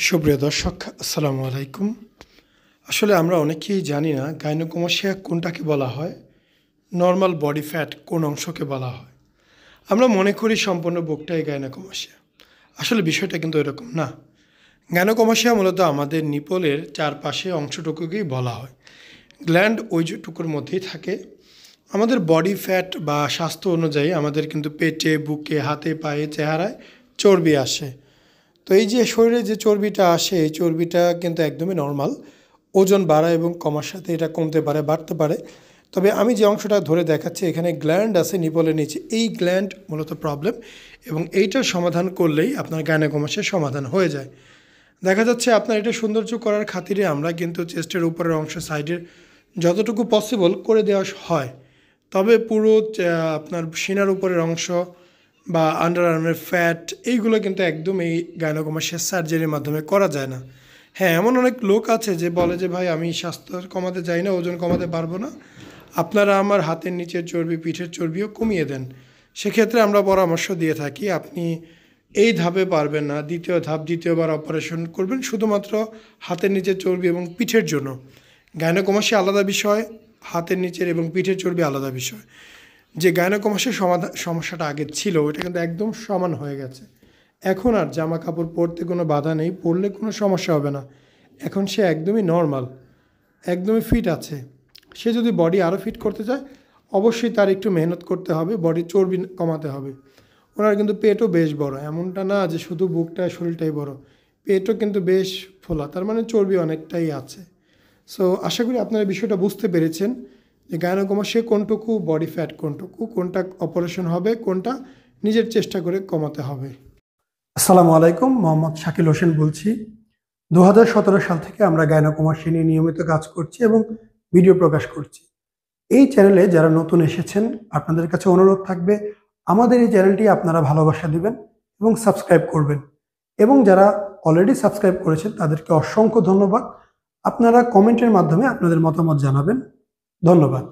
সুপ্রিয় দর্শক, আসসালামু আলাইকুম। আসলে আমরা অনেকেই জানি না গাইনোকমাসিয়া কোনটাকে বলা হয়, নর্মাল বডি ফ্যাট কোন অংশকে বলা হয়। আমরা মনে করি সম্পূর্ণ বুকটাই গাইনোকমাসিয়া। আসলে বিষয়টা কিন্তু এরকম না। গাইনোকমাসিয়া মূলত আমাদের নিপলের চারপাশে অংশটুকুকেই বলা হয়। গ্ল্যান্ড ওইটুকুর মধ্যেই থাকে। আমাদের বডি ফ্যাট বা স্বাস্থ্য অনুযায়ী আমাদের কিন্তু পেটে, বুকে, হাতে, পায়ে, চেহারায় চর্বি আসে। তো এই যে শরীরে যে চর্বিটা আসে, এই চর্বিটা কিন্তু একদমই নর্মাল। ওজন বাড়া এবং কমার সাথে এটা কমতে পারে, বাড়তে পারে। তবে আমি যে অংশটা ধরে দেখাচ্ছি, এখানে গ্ল্যান্ড আছে নিপলের নিচে। এই গ্ল্যান্ড মূলত প্রবলেম, এবং এইটার সমাধান করলেই আপনার গাইনোকমাসিয়ার সমাধান হয়ে যায়। দেখা যাচ্ছে আপনার এটা সৌন্দর্য করার খাতিরে আমরা কিন্তু চেস্টের উপরের অংশ, সাইডের যতটুকু পসিবল করে দেওয়া হয়। তবে পুরো আপনার সিনার উপরের অংশ বা আন্ডার আর্মের ফ্যাট, এইগুলো কিন্তু একদম এই গাইনোকমাসিয়া সার্জারির মাধ্যমে করা যায় না। হ্যাঁ, এমন অনেক লোক আছে যে বলে যে ভাই আমি স্বাস্থ্য কমাতে চাই না, ওজন কমাতে পারবো না, আপনারা আমার হাতের নিচের চর্বি, পিঠের চর্বিও কমিয়ে দেন। সেক্ষেত্রে আমরা পরামর্শ দিয়ে থাকি, আপনি এই ধাপে পারবেন না, দ্বিতীয় ধাপ, দ্বিতীয়বার অপারেশন করবেন শুধুমাত্র হাতের নিচের চর্বি এবং পিঠের জন্য। গাইনোকমাসিয়া আলাদা বিষয়, হাতের নিচের এবং পিঠের চর্বি আলাদা বিষয়। যে গাইনোকমাসিয়ার সমস্যাটা আগে ছিল, ওটা কিন্তু একদম সমান হয়ে গেছে। এখন আর জামা কাপড় পরতে কোনো বাধা নেই, পরলে কোনো সমস্যা হবে না। এখন সে একদমই নর্মাল, একদমই ফিট আছে। সে যদি বডি আরও ফিট করতে চায়, অবশ্যই তার একটু মেহনত করতে হবে, বডির চর্বি কমাতে হবে। ওনার কিন্তু পেটও বেশ বড়, এমনটা না যে শুধু বুকটা শরীরটাই বড়, পেটও কিন্তু বেশ ফোলা, তার মানে চর্বি অনেকটাই আছে। সো আশা করি আপনারা বিষয়টা বুঝতে পেরেছেন যে গাইনোকমাসিয়া কোনটুকু, বডি ফ্যাট কোনটুকু, কোনটা অপারেশন হবে, কোনটা নিজের চেষ্টা করে কমাতে হবে। আসসালামু আলাইকুম, মোহাম্মদ শাকিল হোসেন বলছি। 2017 সাল থেকে আমরা গাইনোকমাসিয়া নিয়ে নিয়মিত কাজ করছি এবং ভিডিও প্রকাশ করছি। এই চ্যানেলে যারা নতুন এসেছেন, আপনাদের কাছে অনুরোধ থাকবে আমাদের এই চ্যানেলটি আপনারা ভালোবাসা দিবেন এবং সাবস্ক্রাইব করবেন। এবং যারা অলরেডি সাবস্ক্রাইব করেছেন তাদেরকে অসংখ্য ধন্যবাদ। আপনারা কমেন্টের মাধ্যমে আপনাদের মতামত জানাবেন। ধন্যবাদ।